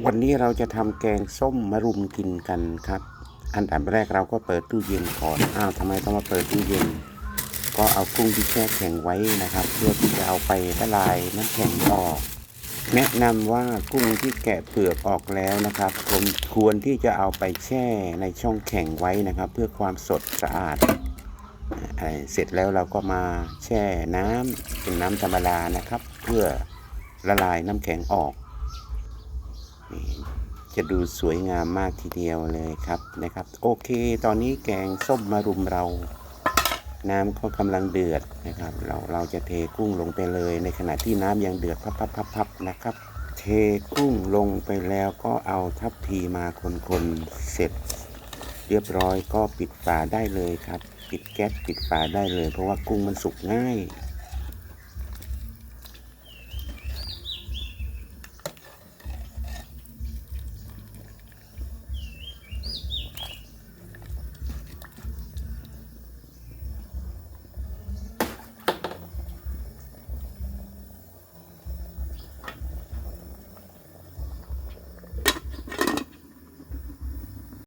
วันนี้เราจะทำแกงส้มมะรุมกินกันครับอันดับแรกเราก็เปิดตู้เย็นก่อนทำไมต้องมาเปิดตู้เย็นก็เอากุ้งที่แช่แข็งไว้นะครับเพื่อที่จะเอาไปละลายน้ำแข็งออกแนะนำว่ากุ้งที่แกะเปลือกออกแล้วนะครับควรที่จะเอาไปแช่ในช่องแข็งไว้นะครับเพื่อความสดสะอาดเสร็จแล้วเราก็มาแช่น้ำเป็นน้ำธรรมดานะครับเพื่อละลายน้ำแข็งออกจะดูสวยงามมากทีเดียวเลยครับนะครับโอเคตอนนี้แกงส้มมะรุมเราน้ำก็กำลังเดือดนะครับเราจะเทกุ้งลงไปเลยในขณะที่น้ำยังเดือดพับนะครับเทกุ้งลงไปแล้วก็เอาทัพพีมาคนเสร็จเรียบร้อยก็ปิดฝาได้เลยครับปิดแก๊สปิดฝาได้เลยเพราะว่ากุ้งมันสุกง่าย